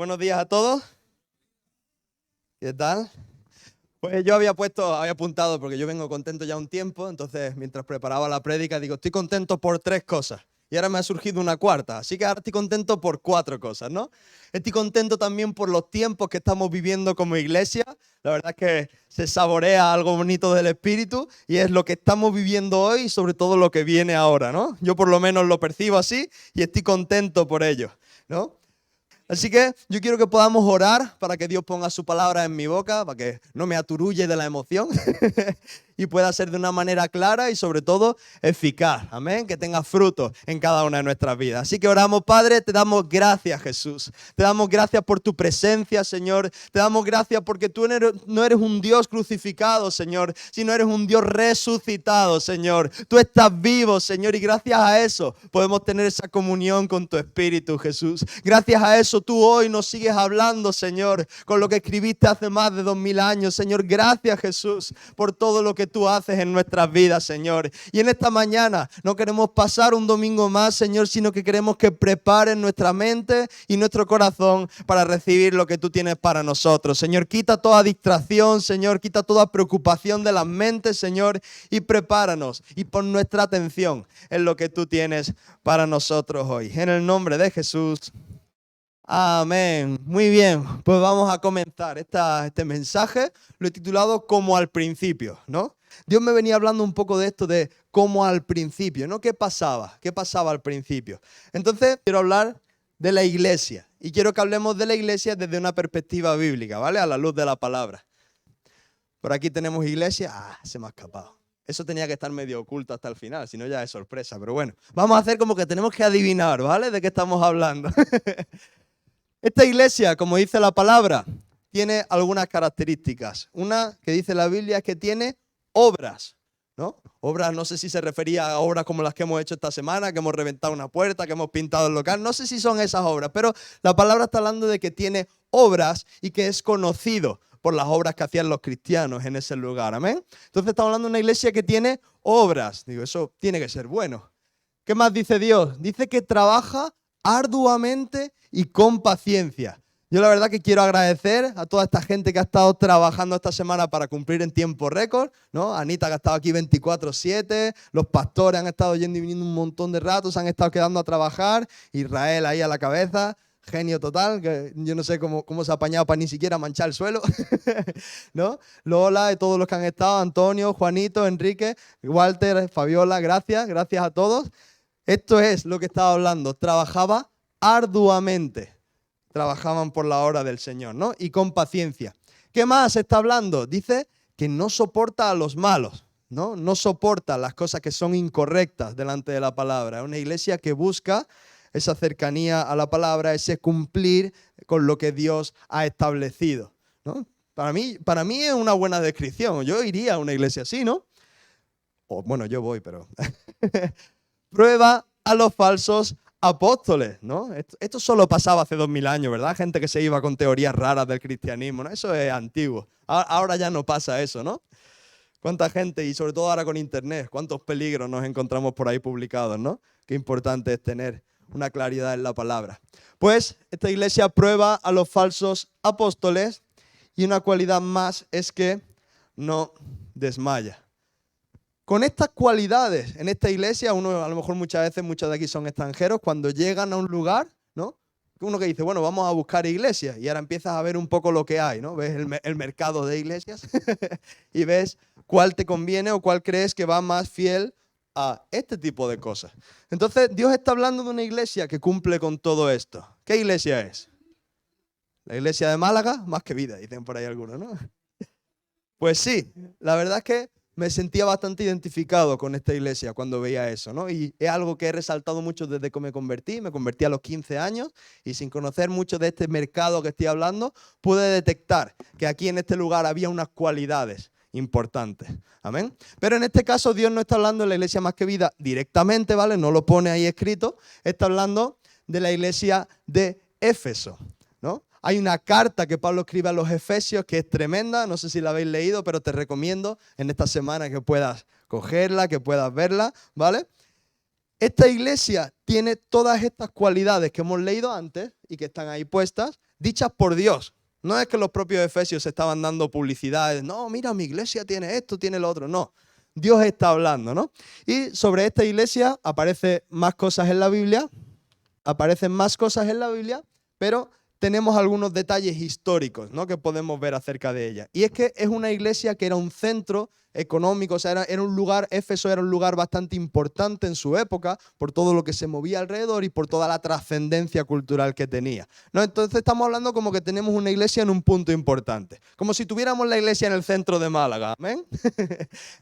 Buenos días a todos. ¿Qué tal? Pues yo había apuntado, porque yo vengo contento ya un tiempo, entonces mientras preparaba la prédica digo, estoy contento por 3 cosas. Y ahora me ha surgido una cuarta, así que ahora estoy contento por 4 cosas, ¿no? Estoy contento también por los tiempos que estamos viviendo como iglesia. La verdad es que se saborea algo bonito del Espíritu y es lo que estamos viviendo hoy y sobre todo lo que viene ahora, ¿no? Yo por lo menos lo percibo así y estoy contento por ello, ¿no? Así que yo quiero que podamos orar para que Dios ponga su palabra en mi boca, para que no me aturulle de la emoción y pueda ser de una manera clara y sobre todo eficaz. Amén, que tenga fruto en cada una de nuestras vidas. Así que oramos, Padre, te damos gracias, Jesús. Te damos gracias por tu presencia, Señor. Te damos gracias porque tú no eres un Dios crucificado, Señor, sino eres un Dios resucitado, Señor. Tú estás vivo, Señor, y gracias a eso podemos tener esa comunión con tu Espíritu, Jesús. Gracias a eso tú hoy nos sigues hablando, Señor, con lo que escribiste hace más de 2000 años. Señor, gracias, Jesús, por todo lo que tú haces en nuestras vidas, Señor. Y en esta mañana no queremos pasar un domingo más, Señor, sino que queremos que prepares nuestra mente y nuestro corazón para recibir lo que tú tienes para nosotros. Señor, quita toda distracción, Señor, quita toda preocupación de las mentes, Señor, y prepáranos y pon nuestra atención en lo que tú tienes para nosotros hoy. En el nombre de Jesús. Amén. Muy bien, pues vamos a comenzar este mensaje. Lo he titulado Como al principio, ¿no? Dios me venía hablando un poco de esto de como al principio, ¿no? ¿Qué pasaba? ¿Qué pasaba al principio? Entonces quiero hablar de la iglesia y quiero que hablemos de la iglesia desde una perspectiva bíblica, ¿vale? A la luz de la palabra. Por aquí tenemos iglesia. Se me ha escapado. Eso tenía que estar medio oculto hasta el final, si no ya es sorpresa. Pero bueno, vamos a hacer como que tenemos que adivinar, ¿vale? De qué estamos hablando. Esta iglesia, como dice la palabra, tiene algunas características. Una que dice la Biblia es que tiene obras, ¿no? Obras, no sé si se refería a obras como las que hemos hecho esta semana, que hemos reventado una puerta, que hemos pintado el local. No sé si son esas obras, pero la palabra está hablando de que tiene obras y que es conocido por las obras que hacían los cristianos en ese lugar. Amén. Entonces estamos hablando de una iglesia que tiene obras. Digo, eso tiene que ser bueno. ¿Qué más dice Dios? Dice que trabaja arduamente y con paciencia. Yo la verdad que quiero agradecer a toda esta gente que ha estado trabajando esta semana para cumplir en tiempo récord, ¿no? Anita que ha estado aquí 24/7, los pastores han estado yendo y viniendo un montón de ratos, se han estado quedando a trabajar, Israel ahí a la cabeza, genio total, que yo no sé cómo se ha apañado para ni siquiera manchar el suelo, ¿no? Lola y todos los que han estado, Antonio, Juanito, Enrique, Walter, Fabiola, gracias a todos. Esto es lo que estaba hablando, trabajaba arduamente, trabajaban por la obra del Señor, ¿no? Y con paciencia. ¿Qué más está hablando? Dice que no soporta a los malos, ¿no? No soporta las cosas que son incorrectas delante de la palabra. Es una iglesia que busca esa cercanía a la palabra, ese cumplir con lo que Dios ha establecido, ¿no? Para mí es una buena descripción. Yo iría a una iglesia así, ¿no? O bueno, yo voy, pero... Prueba a los falsos apóstoles, ¿no? Esto solo pasaba hace 2000 años, ¿verdad? Gente que se iba con teorías raras del cristianismo, ¿no? Eso es antiguo. Ahora ya no pasa eso, ¿no? Cuánta gente, y sobre todo ahora con internet, cuántos peligros nos encontramos por ahí publicados, ¿no? Qué importante es tener una claridad en la palabra. Pues esta iglesia prueba a los falsos apóstoles y una cualidad más es que no desmaya. Con estas cualidades en esta iglesia, uno a lo mejor muchas de aquí son extranjeros, cuando llegan a un lugar, ¿no? Uno que dice, bueno, vamos a buscar iglesias y ahora empiezas a ver un poco lo que hay, ¿no? Ves el mercado de iglesias y ves cuál te conviene o cuál crees que va más fiel a este tipo de cosas. Entonces, Dios está hablando de una iglesia que cumple con todo esto. ¿Qué iglesia es? La iglesia de Málaga, más que vida, dicen por ahí algunos, ¿no? Pues sí, la verdad es que me sentía bastante identificado con esta iglesia cuando veía eso, ¿no? Y es algo que he resaltado mucho desde que me convertí a los 15 años y sin conocer mucho de este mercado que estoy hablando, pude detectar que aquí en este lugar había unas cualidades importantes, amén. Pero en este caso Dios no está hablando de la iglesia Más que Vida directamente, ¿vale? No lo pone ahí escrito, está hablando de la iglesia de Éfeso, ¿no? Hay una carta que Pablo escribe a los Efesios que es tremenda, no sé si la habéis leído, pero te recomiendo en esta semana que puedas cogerla, que puedas verla, ¿vale? esta iglesia tiene todas estas cualidades que hemos leído antes y que están ahí puestas, dichas por Dios. No es que los propios efesios estaban dando publicidades. No, mira, mi iglesia tiene esto, tiene lo otro. No, Dios está hablando, ¿no? Y sobre esta iglesia aparecen más cosas en la Biblia, pero tenemos algunos detalles históricos, ¿no?, que podemos ver acerca de ella. Y es que es una iglesia que era un centro económico, o sea, era un lugar, Éfeso era un lugar bastante importante en su época, por todo lo que se movía alrededor y por toda la trascendencia cultural que tenía, ¿no? Entonces estamos hablando como que tenemos una iglesia en un punto importante, como si tuviéramos la iglesia en el centro de Málaga, ¿amén?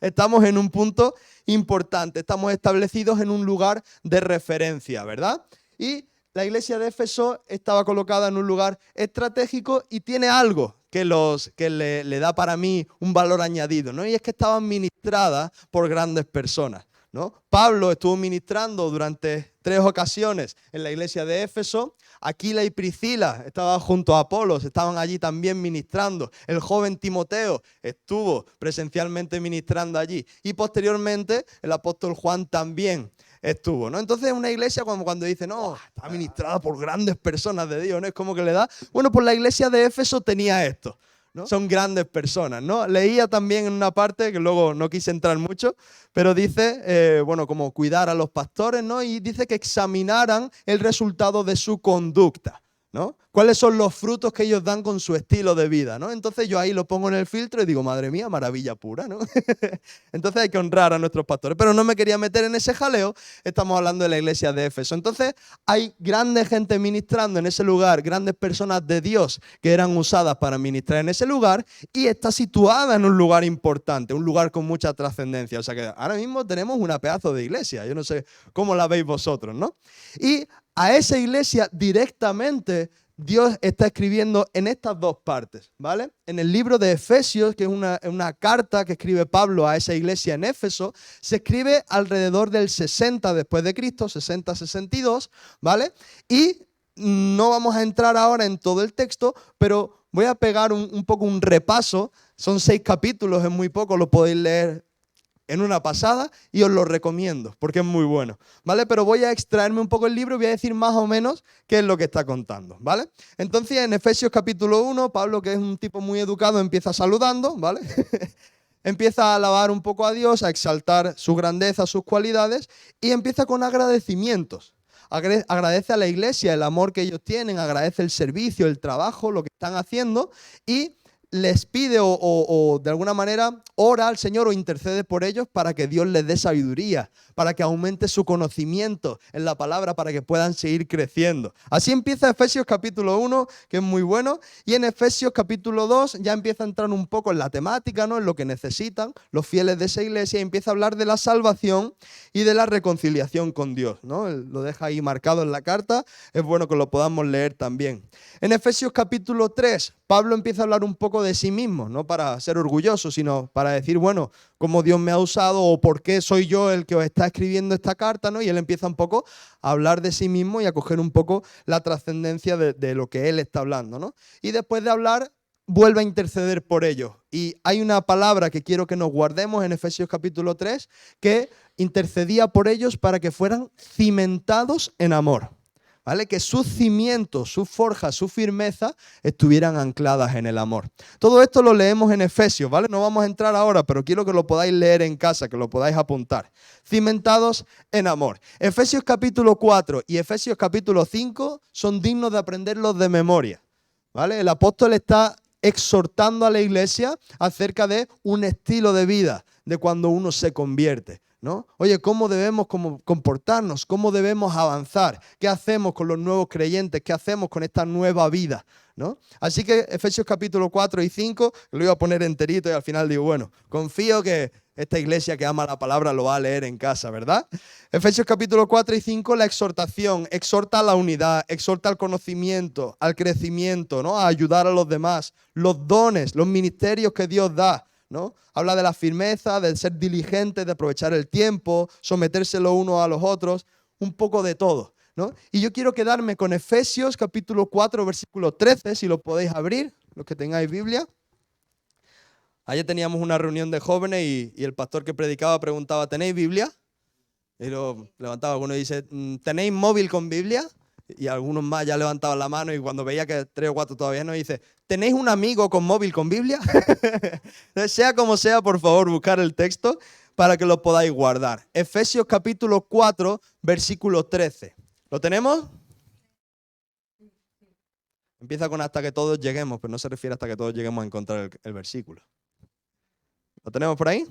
Estamos en un punto importante, estamos establecidos en un lugar de referencia, ¿verdad? Y la iglesia de Éfeso estaba colocada en un lugar estratégico y tiene algo que le da para mí un valor añadido, ¿no? Y es que estaban ministradas por grandes personas, ¿no? Pablo estuvo ministrando durante 3 ocasiones en la iglesia de Éfeso. Aquila y Priscila estaban junto a Apolos, estaban allí también ministrando. El joven Timoteo estuvo presencialmente ministrando allí. Y posteriormente el apóstol Juan también estuvo, ¿no? Entonces una iglesia cuando dice, no, está ministrada por grandes personas de Dios, ¿no? Es como que le da. Bueno, pues la iglesia de Éfeso tenía esto, ¿no? Son grandes personas, ¿no? Leía también en una parte, que luego no quise entrar mucho, pero dice, bueno, como cuidar a los pastores, ¿no? Y dice que examinaran el resultado de su conducta, ¿no? ¿Cuáles son los frutos que ellos dan con su estilo de vida, ¿no? Entonces yo ahí lo pongo en el filtro y digo, madre mía, maravilla pura, ¿no? Entonces hay que honrar a nuestros pastores. Pero no me quería meter en ese jaleo, estamos hablando de la iglesia de Éfeso. Entonces hay grande gente ministrando en ese lugar, grandes personas de Dios que eran usadas para ministrar en ese lugar y está situada en un lugar importante, un lugar con mucha trascendencia. O sea que ahora mismo tenemos una pedazo de iglesia. Yo no sé cómo la veis vosotros, ¿no? Y a esa iglesia directamente Dios está escribiendo en estas 2 partes, ¿vale? En el libro de Efesios, que es una carta que escribe Pablo a esa iglesia en Éfeso, se escribe alrededor del 60 después de Cristo, 60-62, ¿vale? Y no vamos a entrar ahora en todo el texto, pero voy a pegar un poco un repaso. Son 6 capítulos, es muy poco, lo podéis leer en una pasada y os lo recomiendo porque es muy bueno, ¿vale? Pero voy a extraerme un poco el libro y voy a decir más o menos qué es lo que está contando, ¿vale? Entonces en Efesios capítulo 1, Pablo, que es un tipo muy educado, empieza saludando, ¿vale? Empieza a alabar un poco a Dios, a exaltar su grandeza, sus cualidades y empieza con agradecimientos. Agradece a la iglesia el amor que ellos tienen, agradece el servicio, el trabajo, lo que están haciendo y les pide o de alguna manera ora al Señor o intercede por ellos para que Dios les dé sabiduría, para que aumente su conocimiento en la palabra, para que puedan seguir creciendo. Así empieza Efesios capítulo 1, que es muy bueno, y en Efesios capítulo 2 ya empieza a entrar un poco en la temática, ¿no? En lo que necesitan los fieles de esa iglesia y empieza a hablar de la salvación y de la reconciliación con Dios, ¿no? Lo deja ahí marcado en la carta, es bueno que lo podamos leer también. En Efesios capítulo 3, Pablo empieza a hablar un poco de sí mismo, no para ser orgulloso, sino para decir, bueno, cómo Dios me ha usado o por qué soy yo el que os está escribiendo esta carta, ¿no? Y él empieza un poco a hablar de sí mismo y a coger un poco la trascendencia de lo que él está hablando, ¿no? Y después de hablar, vuelve a interceder por ellos. Y hay una palabra que quiero que nos guardemos en Efesios capítulo 3, que intercedía por ellos para que fueran cimentados en amor. ¿Vale? Que sus cimientos, sus forjas, su firmeza estuvieran ancladas en el amor. Todo esto lo leemos en Efesios, ¿vale? No vamos a entrar ahora, pero quiero que lo podáis leer en casa, que lo podáis apuntar. Cimentados en amor. Efesios capítulo 4 y Efesios capítulo 5 son dignos de aprenderlos de memoria, ¿vale? El apóstol está exhortando a la iglesia acerca de un estilo de vida, de cuando uno se convierte, ¿no? Oye, ¿cómo debemos comportarnos? ¿Cómo debemos avanzar? ¿Qué hacemos con los nuevos creyentes? ¿Qué hacemos con esta nueva vida? ¿No? Así que Efesios capítulo 4 y 5, lo iba a poner enterito y al final digo, bueno, confío que esta iglesia que ama la palabra lo va a leer en casa, ¿verdad? Efesios capítulo 4 y 5, la exhortación, exhorta a la unidad, exhorta al conocimiento, al crecimiento, ¿no? A ayudar a los demás, los dones, los ministerios que Dios da, ¿no? Habla de la firmeza, del ser diligente, de aprovechar el tiempo, someterse los unos a los otros, un poco de todo, ¿no? Y yo quiero quedarme con Efesios capítulo 4, versículo 13, si lo podéis abrir, los que tengáis Biblia. Ayer teníamos una reunión de jóvenes y el pastor que predicaba preguntaba, ¿tenéis Biblia? Y lo levantaba alguno y dice, ¿tenéis móvil con Biblia? Y algunos más ya levantaban la mano y cuando veía que 3 o 4 todavía no, dice, ¿tenéis un amigo con móvil con Biblia? Sea como sea, por favor, buscar el texto para que lo podáis guardar. Efesios capítulo 4, versículo 13. ¿Lo tenemos? Empieza con hasta que todos lleguemos, pero no se refiere hasta que todos lleguemos a encontrar el versículo. ¿Lo tenemos por ahí?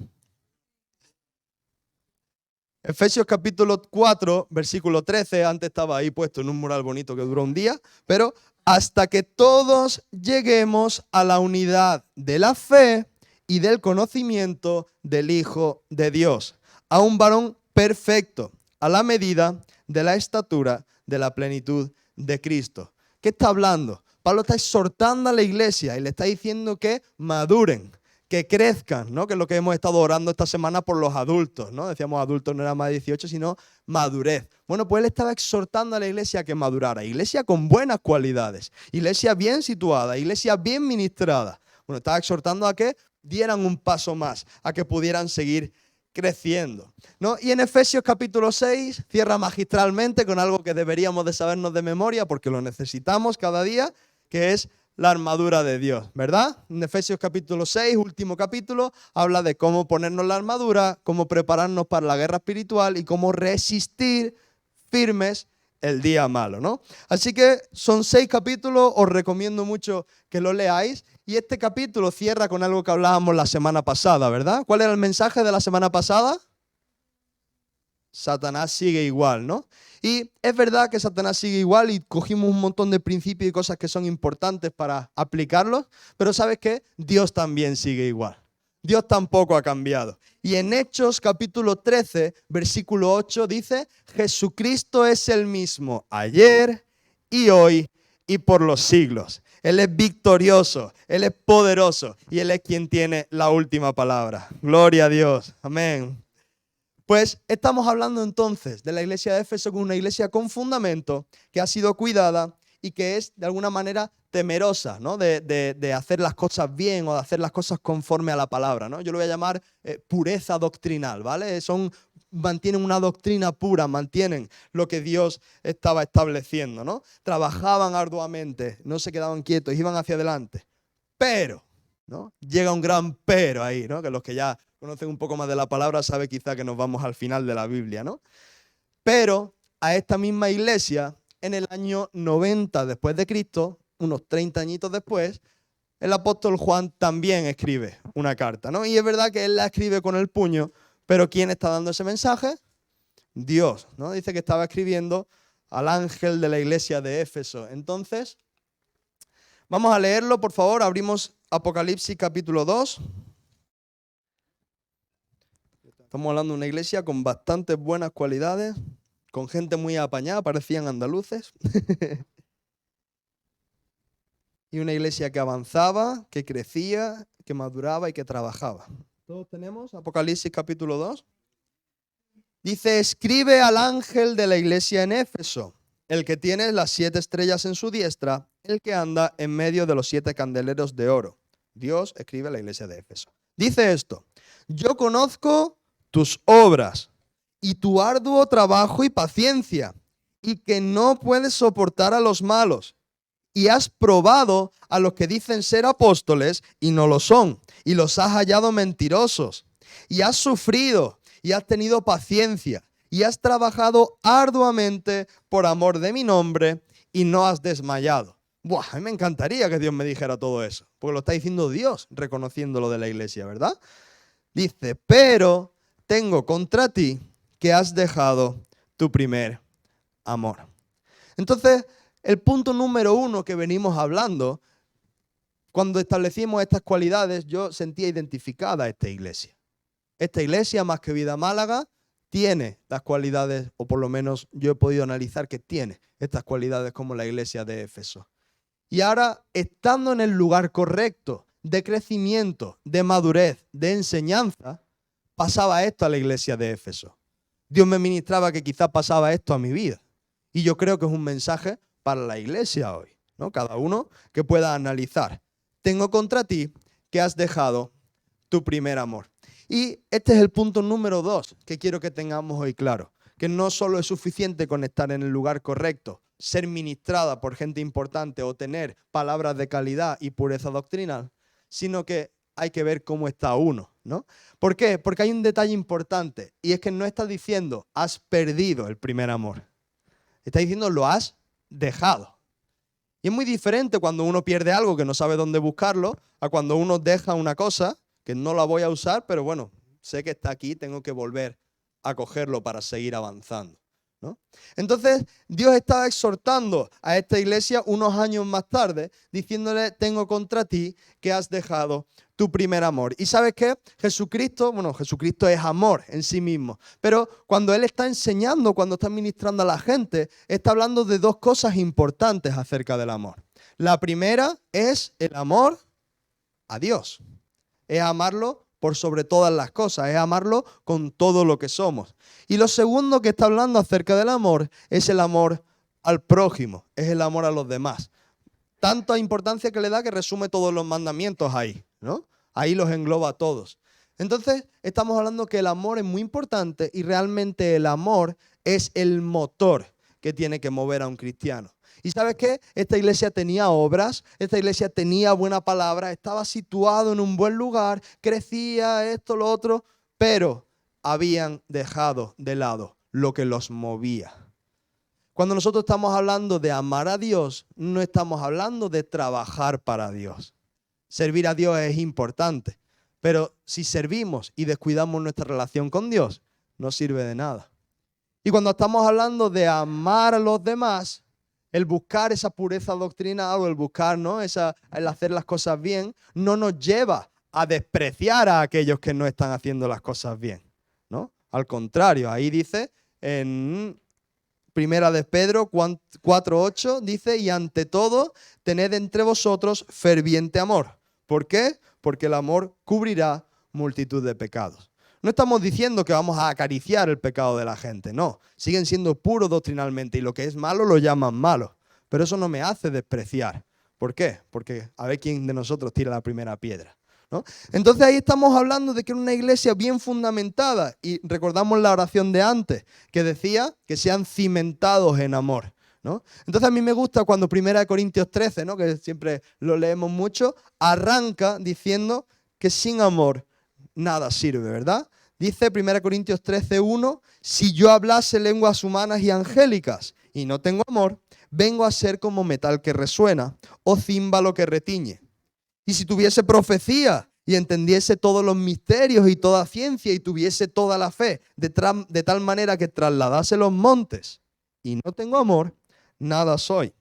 Efesios capítulo 4, versículo 13, antes estaba ahí puesto en un mural bonito que duró un día, pero hasta que todos lleguemos a la unidad de la fe y del conocimiento del Hijo de Dios, a un varón perfecto, a la medida de la estatura de la plenitud de Cristo. ¿Qué está hablando? Pablo está exhortando a la iglesia y le está diciendo que maduren, que crezcan, ¿no? Que es lo que hemos estado orando esta semana por los adultos, ¿no? Decíamos adultos no era más de 18, sino madurez. Bueno, pues él estaba exhortando a la iglesia a que madurara. Iglesia con buenas cualidades, iglesia bien situada, iglesia bien ministrada. Bueno, estaba exhortando a que dieran un paso más, a que pudieran seguir creciendo, ¿no? Y en Efesios capítulo 6 cierra magistralmente con algo que deberíamos de sabernos de memoria porque lo necesitamos cada día, que es la armadura de Dios, ¿verdad? En Efesios capítulo 6, último capítulo, habla de cómo ponernos la armadura, cómo prepararnos para la guerra espiritual y cómo resistir firmes el día malo, ¿no? Así que son 6 capítulos, os recomiendo mucho que lo leáis. Y este capítulo cierra con algo que hablábamos la semana pasada, ¿verdad? ¿Cuál era el mensaje de la semana pasada? Satanás sigue igual, ¿no? Y es verdad que Satanás sigue igual y cogimos un montón de principios y cosas que son importantes para aplicarlos, pero ¿sabes qué? Dios también sigue igual. Dios tampoco ha cambiado. Y en Hechos capítulo 13, versículo 8 dice, Jesucristo es el mismo ayer y hoy y por los siglos. Él es victorioso, Él es poderoso y Él es quien tiene la última palabra. Gloria a Dios. Amén. Pues estamos hablando entonces de la iglesia de Éfeso como una iglesia con fundamento, que ha sido cuidada y que es de alguna manera temerosa, ¿no? de hacer las cosas bien o de hacer las cosas conforme a la palabra, ¿no? Yo lo voy a llamar pureza doctrinal, ¿vale? Mantienen una doctrina pura, mantienen lo que Dios estaba estableciendo, ¿no? Trabajaban arduamente, no se quedaban quietos, iban hacia adelante. Pero, ¿no? Llega un gran pero ahí, ¿no? Que los que ya conocen un poco más de la palabra saben quizá que nos vamos al final de la Biblia, ¿no? Pero a esta misma iglesia, en el año 90 después de Cristo, unos 30 añitos después, el apóstol Juan también escribe una carta, ¿no? Y es verdad que él la escribe con el puño, pero ¿quién está dando ese mensaje? Dios, ¿no? Dice que estaba escribiendo al ángel de la iglesia de Éfeso. Entonces, vamos a leerlo, por favor. Abrimos Apocalipsis capítulo 2. Estamos hablando de una iglesia con bastantes buenas cualidades, con gente muy apañada, parecían andaluces. Y una iglesia que avanzaba, que crecía, que maduraba y que trabajaba. Todos tenemos Apocalipsis capítulo 2. Dice, escribe al ángel de la iglesia en Éfeso, el que tiene las 7 estrellas en su diestra, el que anda en medio de los 7 candeleros de oro. Dios escribe a la iglesia de Éfeso. Dice esto, yo conozco tus obras y tu arduo trabajo y paciencia, y que no puedes soportar a los malos. Y has probado a los que dicen ser apóstoles y no lo son, y los has hallado mentirosos. Y has sufrido y has tenido paciencia y has trabajado arduamente por amor de mi nombre y no has desmayado. Buah, a mí me encantaría que Dios me dijera todo eso, porque lo está diciendo Dios, reconociéndolo de la iglesia, ¿verdad? Dice, pero tengo contra ti que has dejado tu primer amor. Entonces, el punto número 1 que venimos hablando, cuando establecimos estas cualidades, yo sentía identificada a esta iglesia. Esta iglesia, más que Vida Málaga, tiene las cualidades, o por lo menos yo he podido analizar que tiene estas cualidades como la iglesia de Éfeso. Y ahora, estando en el lugar correcto de crecimiento, de madurez, de enseñanza, pasaba esto a la iglesia de Éfeso. Dios me ministraba que quizás pasaba esto a mi vida. Y yo creo que es un mensaje para la iglesia hoy, ¿no? Cada uno que pueda analizar. Tengo contra ti que has dejado tu primer amor. Y este es el punto número 2 que quiero que tengamos hoy claro. que no solo es suficiente con estar en el lugar correcto, ser ministrada por gente importante o tener palabras de calidad y pureza doctrinal, sino que hay que ver cómo está uno, ¿no? ¿Por qué? Porque hay un detalle importante y es que no está diciendo has perdido el primer amor. Está diciendo lo has dejado. Y es muy diferente cuando uno pierde algo que no sabe dónde buscarlo a cuando uno deja una cosa que no la voy a usar, pero bueno, sé que está aquí, tengo que volver a cogerlo para seguir avanzando, ¿no? Entonces, Dios estaba exhortando a esta iglesia unos años más tarde, diciéndole, tengo contra ti que has dejado tu primer amor. ¿Y sabes qué? Jesucristo es amor en sí mismo, pero cuando Él está enseñando, cuando está ministrando a la gente, está hablando de dos cosas importantes acerca del amor. La primera es el amor a Dios, es amarlo por sobre todas las cosas, es amarlo con todo lo que somos. Y lo segundo que está hablando acerca del amor es el amor al prójimo, es el amor a los demás. Tanta importancia que le da que resume todos los mandamientos ahí, ¿no? Ahí los engloba a todos. Entonces, estamos hablando que el amor es muy importante y realmente el amor es el motor que tiene que mover a un cristiano. ¿Y sabes qué? Esta iglesia tenía obras, esta iglesia tenía buena palabra, estaba situado en un buen lugar, crecía esto, lo otro, pero habían dejado de lado lo que los movía. Cuando nosotros estamos hablando de amar a Dios, no estamos hablando de trabajar para Dios. Servir a Dios es importante, pero si servimos y descuidamos nuestra relación con Dios, no sirve de nada. Y cuando estamos hablando de amar a los demás, el buscar esa pureza doctrinal o el buscar, ¿no?, el hacer las cosas bien, no nos lleva a despreciar a aquellos que no están haciendo las cosas bien, ¿no? Al contrario, ahí dice en Primera de Pedro 4:8, dice, y ante todo, tened entre vosotros ferviente amor. ¿Por qué? Porque el amor cubrirá multitud de pecados. No estamos diciendo que vamos a acariciar el pecado de la gente, no. Siguen siendo puros doctrinalmente y lo que es malo lo llaman malo. Pero eso no me hace despreciar. ¿Por qué? Porque a ver quién de nosotros tira la primera piedra, ¿no? Entonces ahí estamos hablando de que era una iglesia bien fundamentada y recordamos la oración de antes que decía que sean cimentados en amor, ¿no? Entonces a mí me gusta cuando 1 Corintios 13, ¿no?, que siempre lo leemos mucho, arranca diciendo que sin amor nada sirve, ¿verdad? Dice 1 Corintios 13:1, si yo hablase lenguas humanas y angélicas y no tengo amor, vengo a ser como metal que resuena o címbalo que retiñe. Y si tuviese profecía y entendiese todos los misterios y toda ciencia y tuviese toda la fe, de tal manera que trasladase los montes y no tengo amor, nada soy.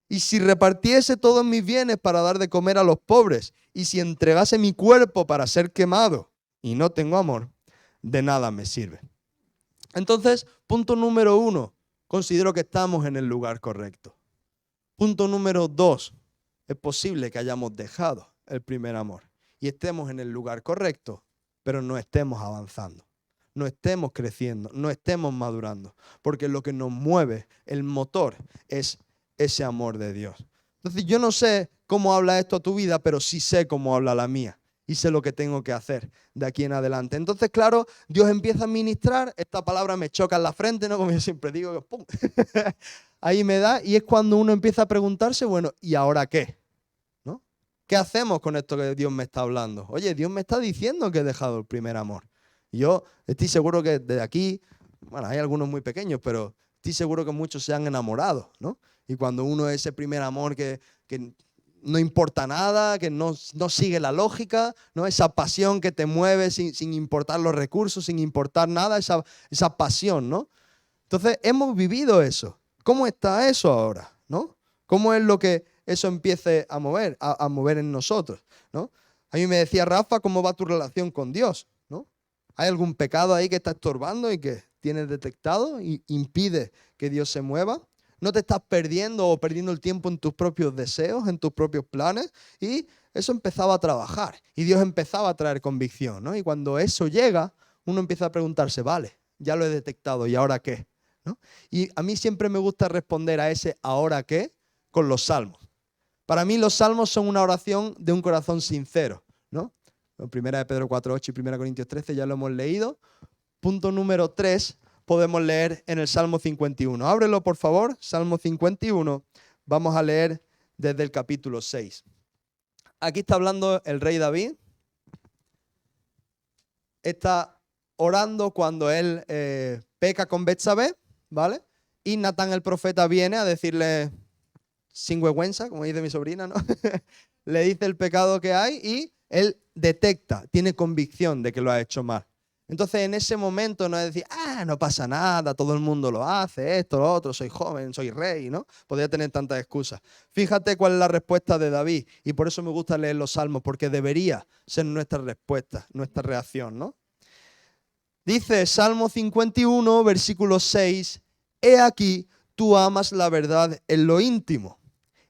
Y si repartiese todos mis bienes para dar de comer a los pobres y si entregase mi cuerpo para ser quemado y no tengo amor, de nada me sirve. Entonces, punto número 1, considero que estamos en el lugar correcto. Punto número 2, es posible que hayamos dejado el primer amor y estemos en el lugar correcto, pero no estemos avanzando, no estemos creciendo, no estemos madurando, porque lo que nos mueve, el motor, es ese amor de Dios. Entonces yo no sé cómo habla esto a tu vida, pero sí sé cómo habla la mía y sé lo que tengo que hacer de aquí en adelante. Entonces, claro, Dios empieza a ministrar, esta palabra me choca en la frente, ¿no?, como yo siempre digo, ¡pum! Ahí me da, y es cuando uno empieza a preguntarse, bueno, ¿y ahora qué? ¿No? ¿Qué hacemos con esto que Dios me está hablando? Oye, Dios me está diciendo que he dejado el primer amor. Y yo estoy seguro que desde aquí, bueno, hay algunos muy pequeños, pero estoy seguro que muchos se han enamorado, ¿no? Y cuando uno es ese primer amor que no importa nada, que no sigue la lógica, ¿no?, esa pasión que te mueve sin importar los recursos, sin importar nada, esa pasión, ¿no? Entonces, hemos vivido eso. ¿Cómo está eso ahora, no? ¿Cómo es lo que eso empiece a mover en nosotros, ¿no? A mí me decía Rafa, ¿cómo va tu relación con Dios, ¿no? ¿Hay algún pecado ahí que está estorbando y que tienes detectado y impide que Dios se mueva? ¿No te estás perdiendo o perdiendo el tiempo en tus propios deseos, en tus propios planes? Y eso empezaba a trabajar y Dios empezaba a traer convicción, ¿no? Y cuando eso llega, uno empieza a preguntarse, vale, ya lo he detectado, ¿y ahora qué? ¿No? Y a mí siempre me gusta responder a ese ¿ahora qué? Con los salmos. Para mí los salmos son una oración de un corazón sincero, ¿no? Primera de Pedro 4:8 y 1 Corintios 13 ya lo hemos leído. Punto número 3, podemos leer en el Salmo 51. Ábrelo, por favor, Salmo 51. Vamos a leer desde el capítulo 6. Aquí está hablando el rey David. Está orando cuando él peca con Betsabé, ¿vale? Y Natán el profeta viene a decirle, sin vergüenza, como dice mi sobrina, ¿no? Le dice el pecado que hay y él detecta, tiene convicción de que lo ha hecho mal. Entonces en ese momento no es decir, no pasa nada, todo el mundo lo hace, esto, lo otro, soy joven, soy rey, ¿no? Podría tener tantas excusas. Fíjate cuál es la respuesta de David y por eso me gusta leer los salmos, porque debería ser nuestra respuesta, nuestra reacción, ¿no? Dice Salmo 51, versículo 6, he aquí, tú amas la verdad en lo íntimo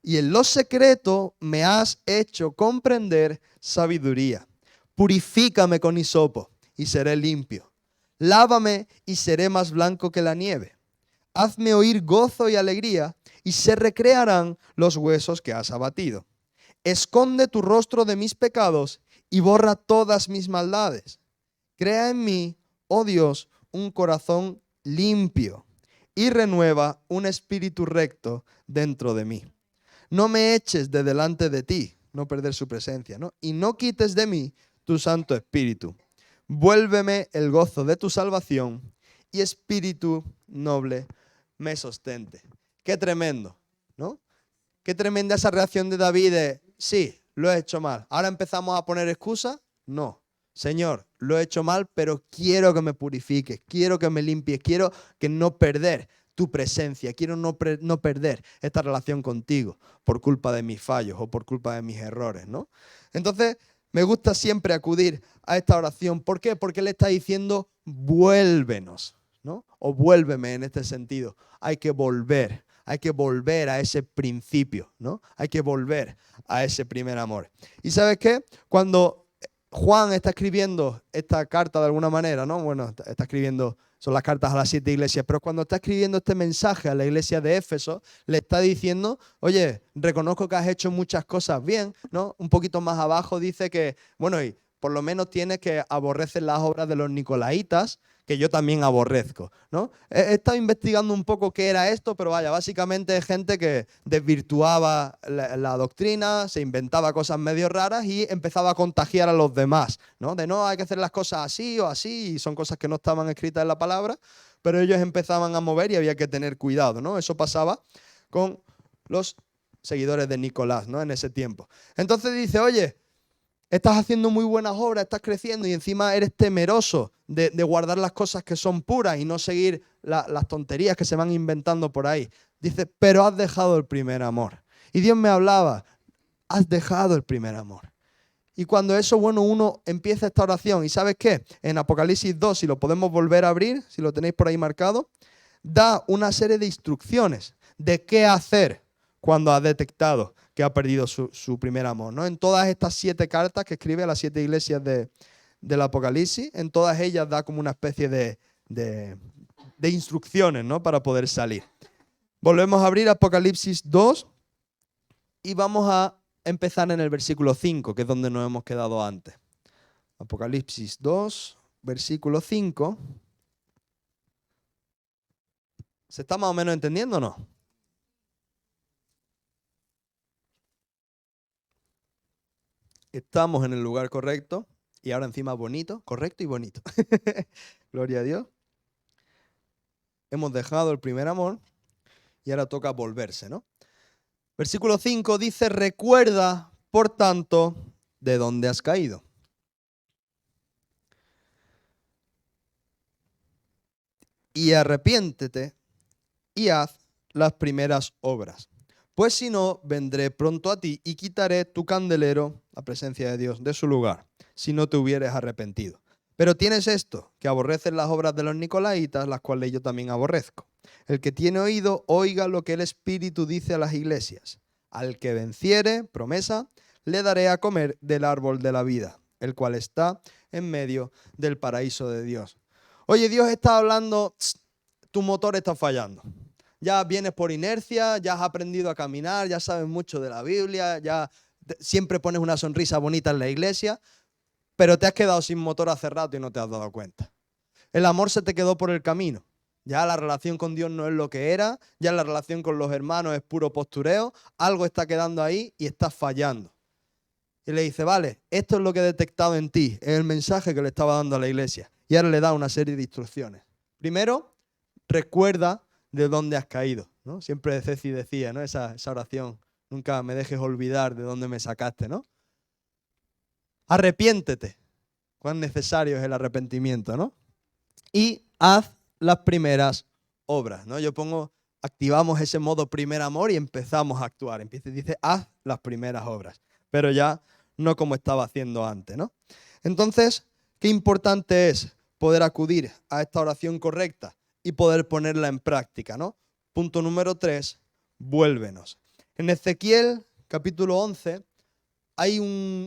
y en lo secreto me has hecho comprender sabiduría. Purifícame con hisopo y seré limpio. Lávame y seré más blanco que la nieve. Hazme oír gozo y alegría y se recrearán los huesos que has abatido. Esconde tu rostro de mis pecados y borra todas mis maldades. Crea en mí, oh Dios, un corazón limpio y renueva un espíritu recto dentro de mí. No me eches de delante de ti, no perder su presencia, ¿no? Y no quites de mí tu Santo Espíritu. Vuélveme el gozo de tu salvación y espíritu noble me sostente. Qué tremendo, ¿no? Qué tremenda esa reacción de David de, sí, lo he hecho mal. ¿Ahora empezamos a poner excusas? No. Señor, lo he hecho mal, pero quiero que me purifiques, quiero que me limpies, quiero que no perder tu presencia, quiero no perder esta relación contigo por culpa de mis fallos o por culpa de mis errores, ¿no? Entonces, me gusta siempre acudir a esta oración. ¿Por qué? Porque Él está diciendo, vuélvenos, ¿no? O vuélveme en este sentido. Hay que volver a ese principio, ¿no? Hay que volver a ese primer amor. ¿Y sabes qué? Cuando Juan está escribiendo esta carta de alguna manera, ¿no? Bueno, está escribiendo, son las cartas a las 7 iglesias, pero cuando está escribiendo este mensaje a la iglesia de Éfeso, le está diciendo, oye, reconozco que has hecho muchas cosas bien, ¿no? Un poquito más abajo dice que, bueno, y por lo menos tienes que aborrecer las obras de los nicolaitas, que yo también aborrezco, ¿no? He estado investigando un poco qué era esto, pero vaya, básicamente es gente que desvirtuaba la doctrina, se inventaba cosas medio raras y empezaba a contagiar a los demás, ¿no? De no, hay que hacer las cosas así o así, y son cosas que no estaban escritas en la palabra, pero ellos empezaban a mover y había que tener cuidado, ¿no? Eso pasaba con los seguidores de Nicolás, ¿no? En ese tiempo. Entonces dice, oye, estás haciendo muy buenas obras, estás creciendo y encima eres temeroso de guardar las cosas que son puras y no seguir las tonterías que se van inventando por ahí. Dice, pero has dejado el primer amor. Y Dios me hablaba, has dejado el primer amor. Y cuando eso, bueno, uno empieza esta oración, ¿y sabes qué? En Apocalipsis 2, si lo podemos volver a abrir, si lo tenéis por ahí marcado, da una serie de instrucciones de qué hacer cuando has detectado que ha perdido su primer amor, ¿no? En todas estas 7 cartas que escribe a las 7 iglesias del Apocalipsis, en todas ellas da como una especie de instrucciones, ¿no? Para poder salir. Volvemos a abrir Apocalipsis 2 y vamos a empezar en el versículo 5, que es donde nos hemos quedado antes. Apocalipsis 2, versículo 5. ¿Se está más o menos entendiendo o no? Estamos en el lugar correcto y ahora encima bonito, correcto y bonito. Gloria a Dios. Hemos dejado el primer amor y ahora toca volverse, ¿no? Versículo 5 dice, recuerda, por tanto, de dónde has caído. Y arrepiéntete y haz las primeras obras. Pues si no, vendré pronto a ti y quitaré tu candelero, la presencia de Dios, de su lugar, si no te hubieres arrepentido. Pero tienes esto, que aborreces las obras de los nicolaitas, las cuales yo también aborrezco. El que tiene oído, oiga lo que el Espíritu dice a las iglesias. Al que venciere, promesa, le daré a comer del árbol de la vida, el cual está en medio del paraíso de Dios. Oye, Dios está hablando, tu motor está fallando. Ya vienes por inercia, ya has aprendido a caminar, ya sabes mucho de la Biblia, ya siempre pones una sonrisa bonita en la iglesia, pero te has quedado sin motor hace rato y no te has dado cuenta. El amor se te quedó por el camino. Ya la relación con Dios no es lo que era, ya la relación con los hermanos es puro postureo, algo está quedando ahí y estás fallando. Y le dice, vale, esto es lo que he detectado en ti, es el mensaje que le estaba dando a la iglesia. Y ahora le da una serie de instrucciones. Primero, recuerda de dónde has caído, ¿no? Siempre Ceci decía, ¿no? Esa oración, nunca me dejes olvidar de dónde me sacaste, ¿no? Arrepiéntete. Cuán necesario es el arrepentimiento, ¿no? Y haz las primeras obras, ¿no? Activamos ese modo primer amor y empezamos a actuar. Dice, haz las primeras obras, pero ya no como estaba haciendo antes, ¿no? Entonces, qué importante es poder acudir a esta oración correcta y poder ponerla en práctica, ¿no? Punto número 3, vuélvenos. En Ezequiel, capítulo 11,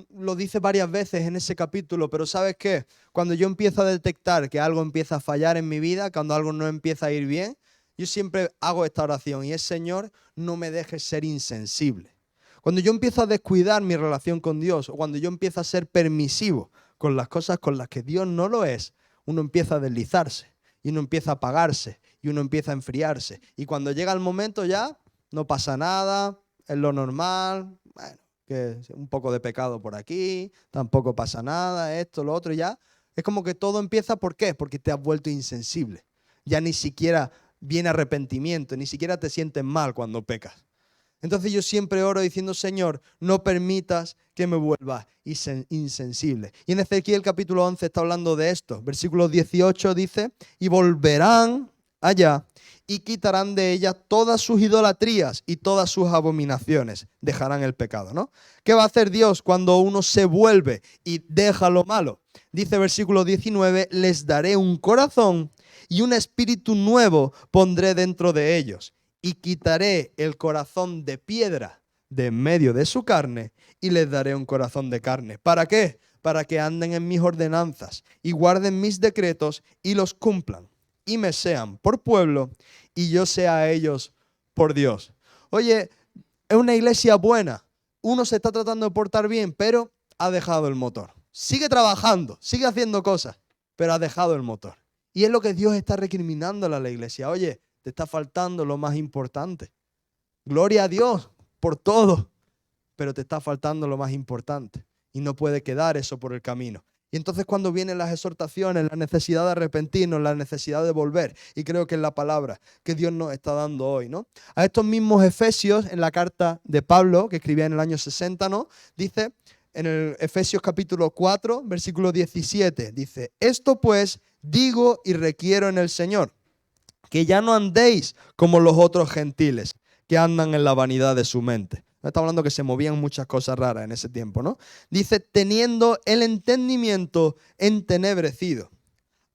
lo dice varias veces en ese capítulo, pero ¿sabes qué? Cuando yo empiezo a detectar que algo empieza a fallar en mi vida, cuando algo no empieza a ir bien, yo siempre hago esta oración y es, Señor, no me dejes ser insensible. Cuando yo empiezo a descuidar mi relación con Dios o cuando yo empiezo a ser permisivo con las cosas con las que Dios no lo es, uno empieza a deslizarse y uno empieza a apagarse y uno empieza a enfriarse. Y cuando llega el momento ya no pasa nada, es lo normal, bueno, que un poco de pecado por aquí, tampoco pasa nada, esto, lo otro, y ya. Es como que todo empieza, ¿por qué? Porque te has vuelto insensible. Ya ni siquiera viene arrepentimiento, ni siquiera te sientes mal cuando pecas. Entonces yo siempre oro diciendo, Señor, no permitas que me vuelva insensible. Y en Ezequiel capítulo 11 está hablando de esto. Versículo 18 dice, y volverán allá y quitarán de ella todas sus idolatrías y todas sus abominaciones. Dejarán el pecado, ¿no? ¿Qué va a hacer Dios cuando uno se vuelve y deja lo malo? Dice versículo 19, les daré un corazón y un espíritu nuevo pondré dentro de ellos. Y quitaré el corazón de piedra de en medio de su carne y les daré un corazón de carne. ¿Para qué? Para que anden en mis ordenanzas y guarden mis decretos y los cumplan y me sean por pueblo y yo sea a ellos por Dios. Oye, es una iglesia buena. Uno se está tratando de portar bien, pero ha dejado el motor. Sigue trabajando, sigue haciendo cosas, pero ha dejado el motor. Y es lo que Dios está recriminándole a la iglesia. Oye, te está faltando lo más importante. Gloria a Dios por todo, pero te está faltando lo más importante. Y no puede quedar eso por el camino. Y entonces cuando vienen las exhortaciones, la necesidad de arrepentirnos, la necesidad de volver, y creo que es la palabra que Dios nos está dando hoy, ¿no? A estos mismos Efesios, en la carta de Pablo, que escribía en el año 60, ¿no? Dice, en el Efesios capítulo 4, versículo 17, dice, esto pues digo y requiero en el Señor, que ya no andéis como los otros gentiles, que andan en la vanidad de su mente. Está hablando que se movían muchas cosas raras en ese tiempo, ¿no? Dice, teniendo el entendimiento entenebrecido,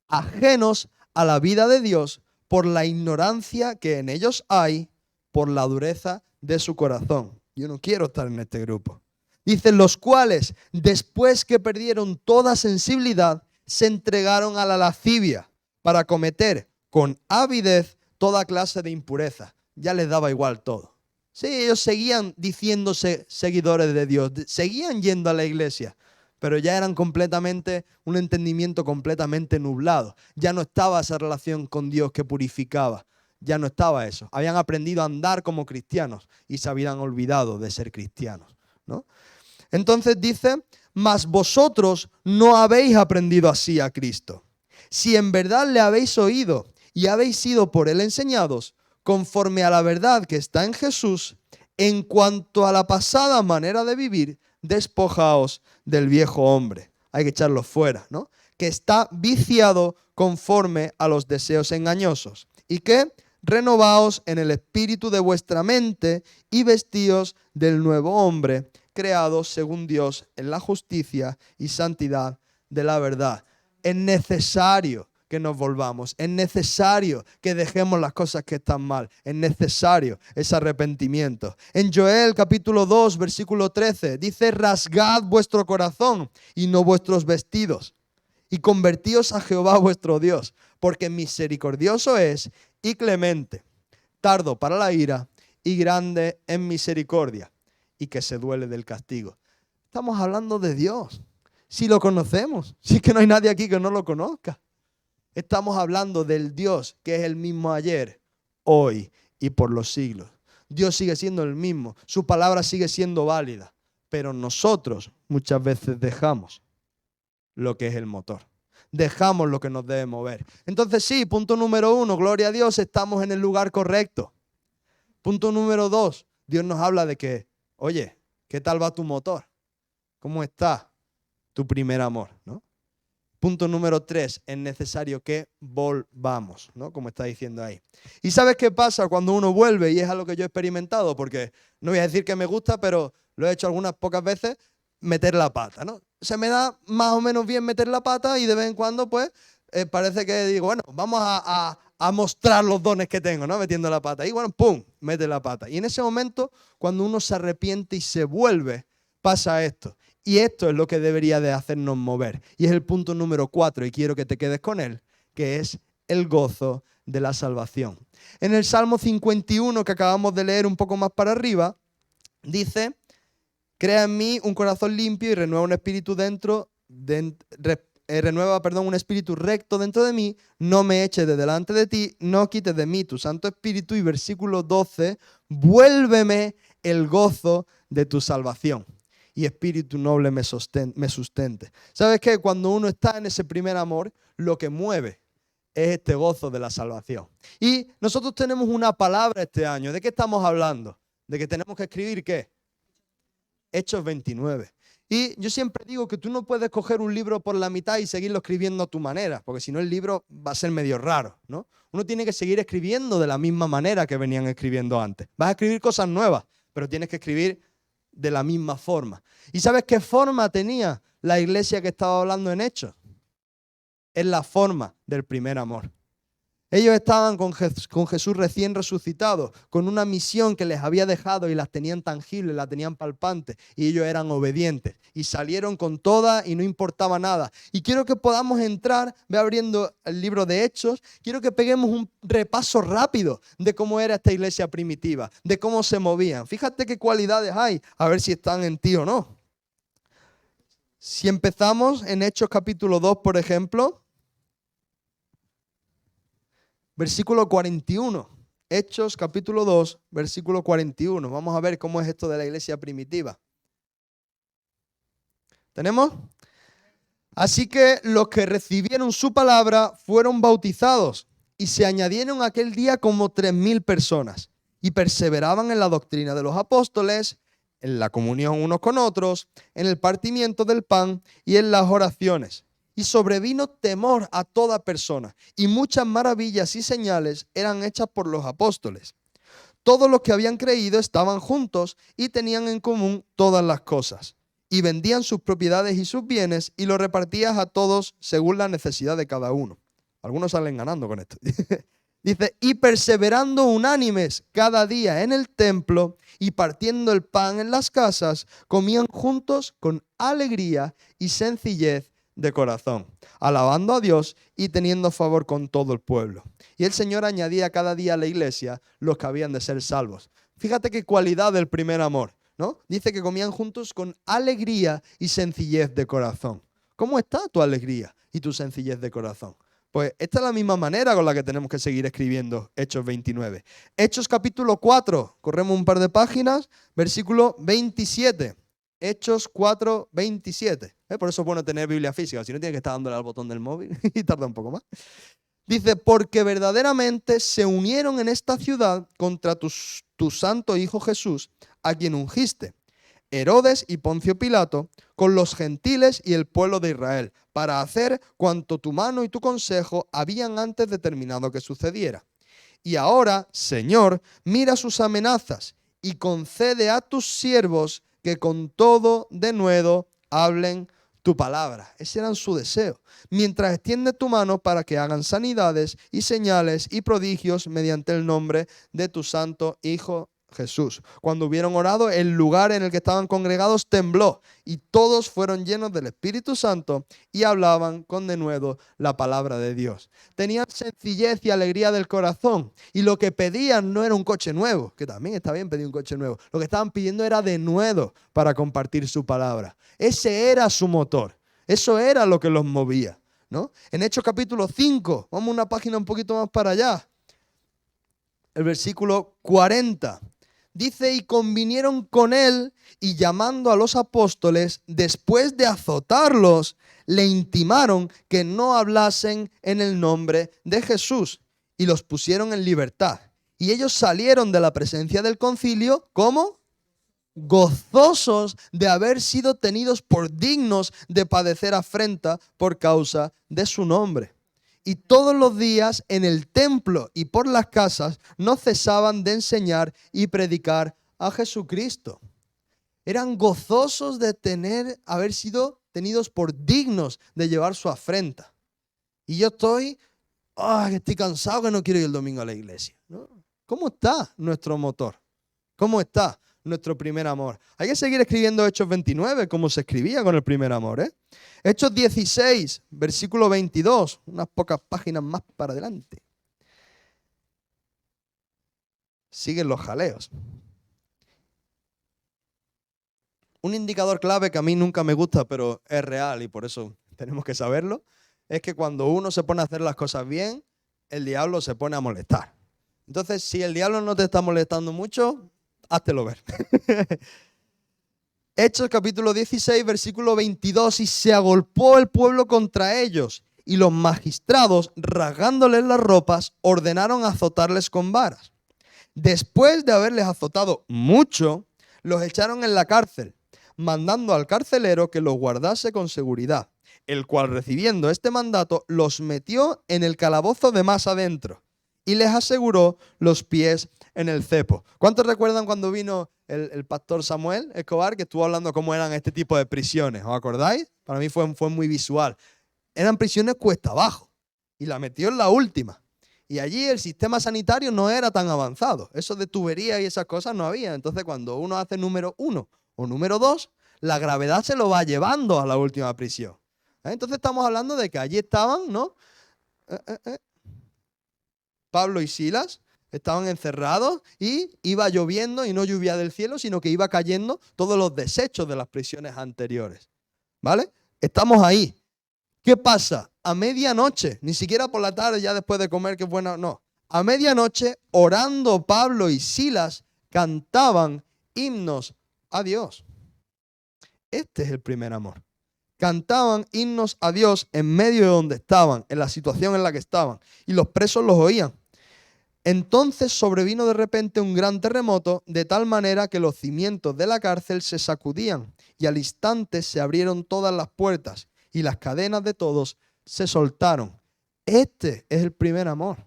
ajenos a la vida de Dios por la ignorancia que en ellos hay, por la dureza de su corazón. Yo no quiero estar en este grupo. Dice, los cuales, después que perdieron toda sensibilidad, se entregaron a la lascivia para cometer con avidez toda clase de impureza. Ya les daba igual todo. Sí, ellos seguían diciéndose seguidores de Dios, seguían yendo a la iglesia, pero ya eran completamente, un entendimiento completamente nublado. Ya no estaba esa relación con Dios que purificaba. Ya no estaba eso. Habían aprendido a andar como cristianos y se habían olvidado de ser cristianos, ¿no? Entonces dice, mas vosotros no habéis aprendido así a Cristo. Si en verdad le habéis oído y habéis sido por él enseñados, conforme a la verdad que está en Jesús, en cuanto a la pasada manera de vivir, despojaos del viejo hombre. Hay que echarlo fuera, ¿no? Que está viciado conforme a los deseos engañosos. ¿Y qué? Renovaos en el espíritu de vuestra mente y vestíos del nuevo hombre, creados según Dios en la justicia y santidad de la verdad. Es necesario que nos volvamos. Es necesario que dejemos las cosas que están mal. Es necesario ese arrepentimiento. En Joel capítulo 2, versículo 13, dice, rasgad vuestro corazón y no vuestros vestidos, y convertíos a Jehová vuestro Dios, porque misericordioso es y clemente, tardo para la ira y grande en misericordia, y que se duele del castigo. Estamos hablando de Dios. Si lo conocemos, si es que no hay nadie aquí que no lo conozca. Estamos hablando del Dios que es el mismo ayer, hoy y por los siglos. Dios sigue siendo el mismo, su palabra sigue siendo válida, pero nosotros muchas veces dejamos lo que es el motor. Dejamos lo que nos debe mover. Entonces sí, punto número 1, gloria a Dios, estamos en el lugar correcto. Punto número 2, Dios nos habla de que, oye, ¿qué tal va tu motor? ¿Cómo está tu primer amor? ¿No? Punto número 3, es necesario que volvamos, ¿no? Como está diciendo ahí. ¿Y sabes qué pasa cuando uno vuelve? Y es algo que yo he experimentado, porque no voy a decir que me gusta, pero lo he hecho algunas pocas veces, meter la pata, ¿no? Se me da más o menos bien meter la pata y de vez en cuando, pues, parece que digo, bueno, vamos a mostrar los dones que tengo, ¿no? Metiendo la pata. Y bueno, ¡pum!, mete la pata. Y en ese momento, cuando uno se arrepiente y se vuelve, pasa esto. Y esto es lo que debería de hacernos mover. Y es el punto número 4, y quiero que te quedes con él, que es el gozo de la salvación. En el Salmo 51, que acabamos de leer un poco más para arriba, dice: crea en mí un corazón limpio y renueva un espíritu un espíritu recto dentro de mí, no me eches de delante de ti, no quites de mí tu Santo Espíritu. Y versículo 12, vuélveme el gozo de tu salvación y espíritu noble me sustente. ¿Sabes qué? Cuando uno está en ese primer amor, lo que mueve es este gozo de la salvación. Y nosotros tenemos una palabra este año. ¿De qué estamos hablando? De que tenemos que escribir, ¿qué? Hechos 29. Y yo siempre digo que tú no puedes coger un libro por la mitad y seguirlo escribiendo a tu manera, porque si no el libro va a ser medio raro, ¿no? Uno tiene que seguir escribiendo de la misma manera que venían escribiendo antes. Vas a escribir cosas nuevas, pero tienes que escribir de la misma forma. ¿Y sabes qué forma tenía la iglesia que estaba hablando en Hechos? Es la forma del primer amor. Ellos estaban con Jesús recién resucitado, con una misión que les había dejado y las tenían tangibles, las tenían palpantes, y ellos eran obedientes y salieron con todas y no importaba nada. Y quiero que podamos entrar, ve abriendo el libro de Hechos, quiero que peguemos un repaso rápido de cómo era esta iglesia primitiva, de cómo se movían. Fíjate qué cualidades hay, a ver si están en ti o no. Si empezamos en Hechos capítulo 2, por ejemplo, versículo 41. Hechos capítulo 2, versículo 41. Vamos a ver cómo es esto de la iglesia primitiva. ¿Tenemos? Así que los que recibieron su palabra fueron bautizados y se añadieron aquel día como 3,000 personas y perseveraban en la doctrina de los apóstoles, en la comunión unos con otros, en el partimiento del pan y en las oraciones. Y sobrevino temor a toda persona, y muchas maravillas y señales eran hechas por los apóstoles. Todos los que habían creído estaban juntos y tenían en común todas las cosas, y vendían sus propiedades y sus bienes y los repartían a todos según la necesidad de cada uno. Algunos salen ganando con esto. Dice, y perseverando unánimes cada día en el templo y partiendo el pan en las casas, comían juntos con alegría y sencillez de corazón, alabando a Dios y teniendo favor con todo el pueblo. Y el Señor añadía cada día a la iglesia los que habían de ser salvos. Fíjate qué cualidad del primer amor, ¿no? Dice que comían juntos con alegría y sencillez de corazón. ¿Cómo está tu alegría y tu sencillez de corazón? Pues esta es la misma manera con la que tenemos que seguir escribiendo Hechos 29. Hechos capítulo 4, corremos un par de páginas, versículo 27. Hechos 4, 27. Por eso es bueno tener Biblia física, si no tienes que estar dándole al botón del móvil y tarda un poco más. Dice, porque verdaderamente se unieron en esta ciudad contra tu santo Hijo Jesús, a quien ungiste, Herodes y Poncio Pilato, con los gentiles y el pueblo de Israel, para hacer cuanto tu mano y tu consejo habían antes determinado que sucediera. Y ahora, Señor, mira sus amenazas y concede a tus siervos que con todo denuedo hablen tu palabra. Ese era su deseo. Mientras extiende tu mano para que hagan sanidades y señales y prodigios mediante el nombre de tu santo Hijo Jesús. Cuando hubieron orado, el lugar en el que estaban congregados tembló y todos fueron llenos del Espíritu Santo y hablaban con denuedo la palabra de Dios. Tenían sencillez y alegría del corazón y lo que pedían no era un coche nuevo, que también está bien pedir un coche nuevo. Lo que estaban pidiendo era denuedo para compartir su palabra. Ese era su motor. Eso era lo que los movía. ¿no? En Hechos capítulo 5, vamos una página un poquito más para allá. El versículo 40. Dice, y convinieron con él y llamando a los apóstoles, después de azotarlos, le intimaron que no hablasen en el nombre de Jesús y los pusieron en libertad. Y ellos salieron de la presencia del concilio, ¿cómo? Gozosos de haber sido tenidos por dignos de padecer afrenta por causa de su nombre. Y todos los días en el templo y por las casas no cesaban de enseñar y predicar a Jesucristo. Eran gozosos de haber sido tenidos por dignos de llevar su afrenta. Y yo estoy cansado que no quiero ir el domingo a la iglesia, ¿no? ¿Cómo está nuestro motor? ¿Cómo está nuestro primer amor? Hay que seguir escribiendo Hechos 29, como se escribía con el primer amor, ¿eh? Hechos 16, versículo 22, unas pocas páginas más para adelante. Siguen los jaleos. Un indicador clave que a mí nunca me gusta, pero es real y por eso tenemos que saberlo, es que cuando uno se pone a hacer las cosas bien, el diablo se pone a molestar. Entonces, si el diablo no te está molestando mucho, háztelo ver. Hechos capítulo 16, versículo 22, y se agolpó el pueblo contra ellos, y los magistrados, rasgándoles las ropas, ordenaron azotarles con varas. Después de haberles azotado mucho, los echaron en la cárcel, mandando al carcelero que los guardase con seguridad, el cual, recibiendo este mandato, los metió en el calabozo de más adentro y les aseguró los pies en el cepo. ¿Cuántos recuerdan cuando vino el pastor Samuel Escobar, que estuvo hablando cómo eran este tipo de prisiones? ¿Os acordáis? Para mí fue muy visual. Eran prisiones cuesta abajo y la metió en la última. Y allí el sistema sanitario no era tan avanzado. Eso de tubería y esas cosas no había. Entonces cuando uno hace número 1 o número 2, la gravedad se lo va llevando a la última prisión. Entonces estamos hablando de que allí estaban, ¿no? Pablo y Silas estaban encerrados y iba lloviendo y no lluvia del cielo, sino que iba cayendo todos los desechos de las prisiones anteriores. ¿Vale? Estamos ahí. ¿Qué pasa? A medianoche, ni siquiera por la tarde ya después de comer, que es bueno, no. A medianoche, orando Pablo y Silas, cantaban himnos a Dios. Este es el primer amor. Cantaban himnos a Dios en medio de donde estaban, en la situación en la que estaban, y los presos los oían. Entonces sobrevino de repente un gran terremoto, de tal manera que los cimientos de la cárcel se sacudían, y al instante se abrieron todas las puertas, y las cadenas de todos se soltaron. Este es el primer amor.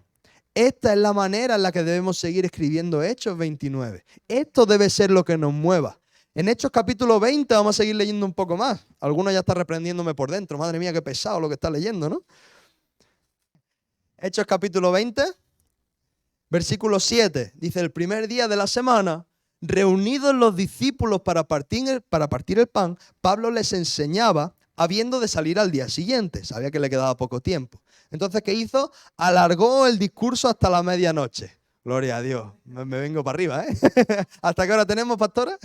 Esta es la manera en la que debemos seguir escribiendo Hechos 29. Esto debe ser lo que nos mueva. En Hechos capítulo 20 vamos a seguir leyendo un poco más. Algunos ya están reprendiéndome por dentro. Madre mía, qué pesado lo que está leyendo, ¿no? Hechos capítulo 20, versículo 7. Dice, el primer día de la semana, reunidos los discípulos para partir el pan, Pablo les enseñaba, habiendo de salir al día siguiente. Sabía que le quedaba poco tiempo. Entonces, ¿qué hizo? Alargó el discurso hasta la medianoche. Gloria a Dios. Me vengo para arriba, ¿eh? ¿Hasta qué hora tenemos, pastora?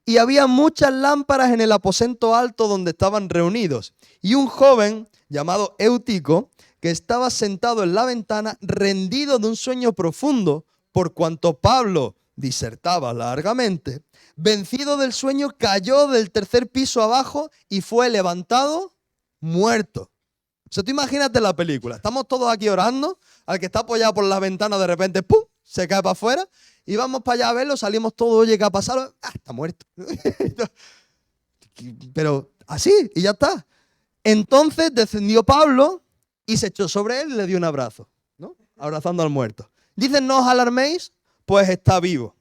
Y había muchas lámparas en el aposento alto donde estaban reunidos. Y un joven llamado Eutico, que estaba sentado en la ventana, rendido de un sueño profundo, por cuanto Pablo disertaba largamente, vencido del sueño, cayó del tercer piso abajo y fue levantado muerto. O sea, tú imagínate la película. Estamos todos aquí orando, al que está apoyado por la ventana de repente, ¡pum!, se cae para afuera, y vamos para allá a verlo, salimos todos, oye, ¿qué ha pasado? Está muerto. Pero así, y ya está. Entonces descendió Pablo y se echó sobre él y le dio un abrazo, ¿no? Abrazando al muerto. Dicen, no os alarméis, pues está vivo.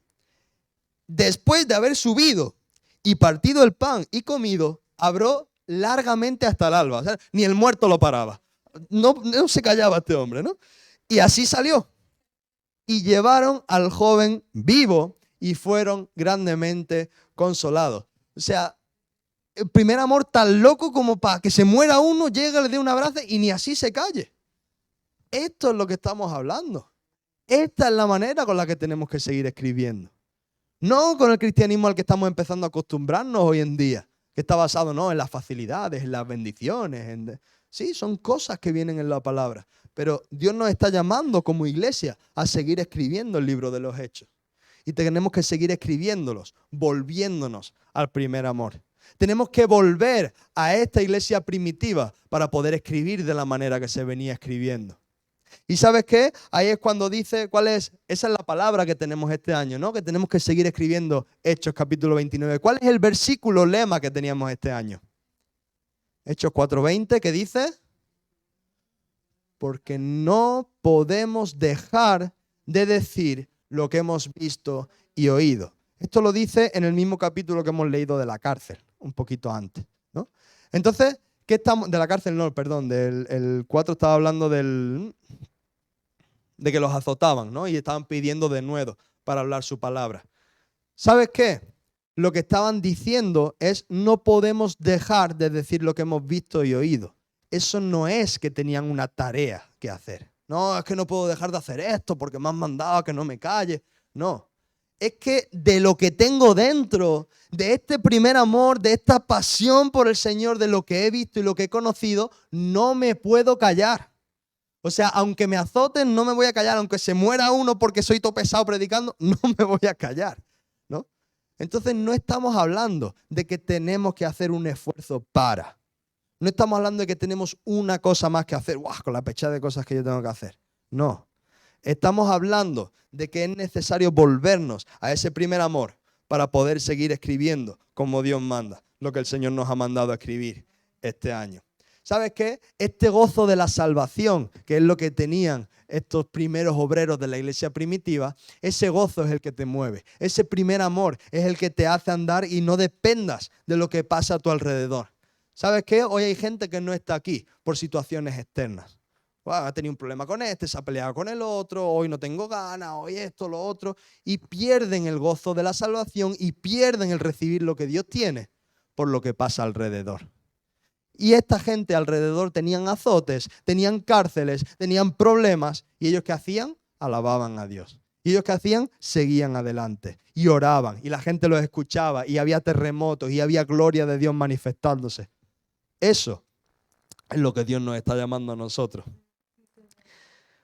Después de haber subido y partido el pan y comido, habló largamente hasta el alba. O sea, ni el muerto lo paraba. No se callaba este hombre, ¿no? Y así salió. Y llevaron al joven vivo y fueron grandemente consolados. O sea, el primer amor tan loco como para que se muera uno, llega, le dé un abrazo y ni así se calle. Esto es lo que estamos hablando. Esta es la manera con la que tenemos que seguir escribiendo. No con el cristianismo al que estamos empezando a acostumbrarnos hoy en día, que está basado, ¿no?, en las facilidades, en las bendiciones. Sí, son cosas que vienen en la palabra. Pero Dios nos está llamando como iglesia a seguir escribiendo el libro de los Hechos. Y tenemos que seguir escribiéndolos, volviéndonos al primer amor. Tenemos que volver a esta iglesia primitiva para poder escribir de la manera que se venía escribiendo. ¿Y sabes qué? Ahí es cuando dice, esa es la palabra que tenemos este año, ¿no? Que tenemos que seguir escribiendo Hechos capítulo 29. ¿Cuál es el versículo lema que teníamos este año? Hechos 4:20, ¿qué dice? Porque no podemos dejar de decir lo que hemos visto y oído. Esto lo dice en el mismo capítulo que hemos leído de la cárcel, un poquito antes, ¿no? Entonces, ¿qué estamos? De la cárcel no, perdón, el 4 estaba hablando de que los azotaban, ¿no? Y estaban pidiendo denuedo para hablar su palabra. ¿Sabes qué? Lo que estaban diciendo es no podemos dejar de decir lo que hemos visto y oído. Eso no es que tenían una tarea que hacer. No, es que no puedo dejar de hacer esto porque me han mandado a que no me calle. No. Es que de lo que tengo dentro, de este primer amor, de esta pasión por el Señor, de lo que he visto y lo que he conocido, no me puedo callar. O sea, aunque me azoten, no me voy a callar. Aunque se muera uno porque soy todo pesado predicando, no me voy a callar, ¿no? Entonces no estamos hablando de que tenemos que hacer un esfuerzo para. No estamos hablando de que tenemos una cosa más que hacer, ¡guau!, con la pechada de cosas que yo tengo que hacer. No. Estamos hablando de que es necesario volvernos a ese primer amor para poder seguir escribiendo como Dios manda, lo que el Señor nos ha mandado a escribir este año. ¿Sabes qué? Este gozo de la salvación, que es lo que tenían estos primeros obreros de la iglesia primitiva, ese gozo es el que te mueve. Ese primer amor es el que te hace andar y no dependas de lo que pasa a tu alrededor. ¿Sabes qué? Hoy hay gente que no está aquí por situaciones externas. Ha tenido un problema con este, se ha peleado con el otro, hoy no tengo ganas, hoy esto, lo otro. Y pierden el gozo de la salvación y pierden el recibir lo que Dios tiene por lo que pasa alrededor. Y esta gente alrededor tenían azotes, tenían cárceles, tenían problemas. ¿Y ellos qué hacían? Alababan a Dios. ¿Y ellos qué hacían? Seguían adelante y oraban. Y la gente los escuchaba y había terremotos y había gloria de Dios manifestándose. Eso es lo que Dios nos está llamando a nosotros.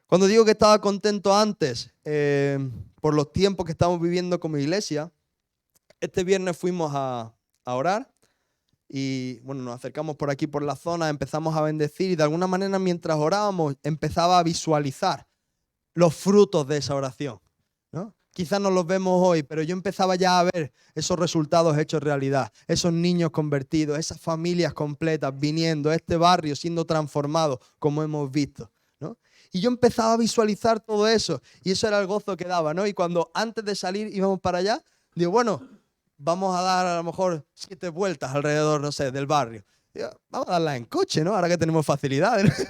Cuando digo que estaba contento antes por los tiempos que estamos viviendo como iglesia, este viernes fuimos a orar. Y bueno, nos acercamos por aquí, por la zona, empezamos a bendecir y de alguna manera mientras orábamos empezaba a visualizar los frutos de esa oración, ¿no? Quizás no los vemos hoy, pero yo empezaba ya a ver esos resultados hechos realidad, esos niños convertidos, esas familias completas viniendo, este barrio siendo transformado como hemos visto, ¿no? Y yo empezaba a visualizar todo eso y eso era el gozo que daba, ¿no? Y cuando antes de salir íbamos para allá, digo, bueno, vamos a dar a lo mejor 7 vueltas alrededor, no sé, del barrio. Vamos a darlas en coche, ¿no? Ahora que tenemos facilidades.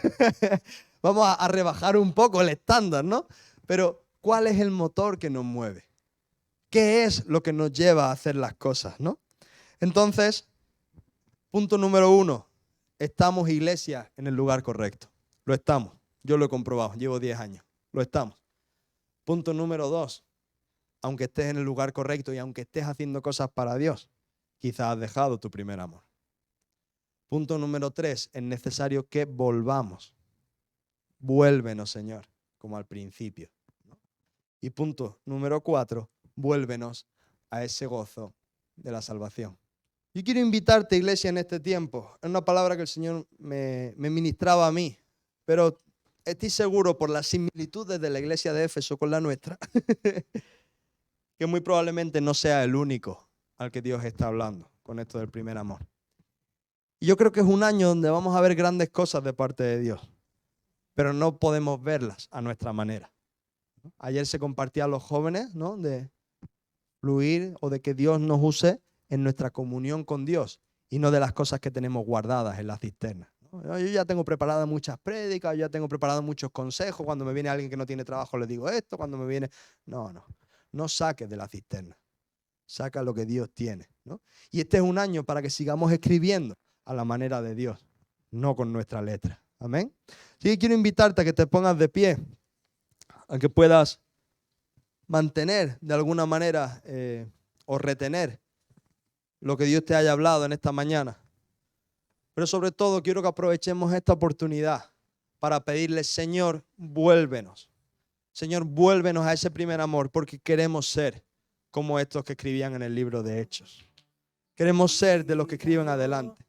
Vamos a rebajar un poco el estándar, ¿no? Pero, ¿cuál es el motor que nos mueve? ¿Qué es lo que nos lleva a hacer las cosas, ¿no? Entonces, punto número 1. Estamos, iglesia, en el lugar correcto. Lo estamos. Yo lo he comprobado. Llevo 10 años. Lo estamos. Punto número 2. Aunque estés en el lugar correcto y aunque estés haciendo cosas para Dios, quizás has dejado tu primer amor. Punto número 3, es necesario que volvamos. Vuélvenos, Señor, como al principio, ¿no? Y punto número 4, vuélvenos a ese gozo de la salvación. Yo quiero invitarte, iglesia, en este tiempo. Es una palabra que el Señor me ministraba a mí, pero estoy seguro por las similitudes de la iglesia de Éfeso con la nuestra, que muy probablemente no sea el único al que Dios está hablando con esto del primer amor. Y yo creo que es un año donde vamos a ver grandes cosas de parte de Dios, pero no podemos verlas a nuestra manera. Ayer se compartía a los jóvenes, ¿no?, de fluir o de que Dios nos use en nuestra comunión con Dios y no de las cosas que tenemos guardadas en la cisterna. Yo ya tengo preparadas muchas prédicas, ya tengo preparados muchos consejos. Cuando me viene alguien que no tiene trabajo le digo esto, cuando me viene... No saques de la cisterna, saca lo que Dios tiene, ¿no? Y este es un año para que sigamos escribiendo a la manera de Dios, no con nuestra letra. Amén. Así que quiero invitarte a que te pongas de pie, a que puedas mantener de alguna manera o retener lo que Dios te haya hablado en esta mañana. Pero sobre todo quiero que aprovechemos esta oportunidad para pedirle, Señor, vuélvenos. Señor, vuélvenos a ese primer amor, porque queremos ser como estos que escribían en el libro de Hechos. Queremos ser de los que escriben adelante.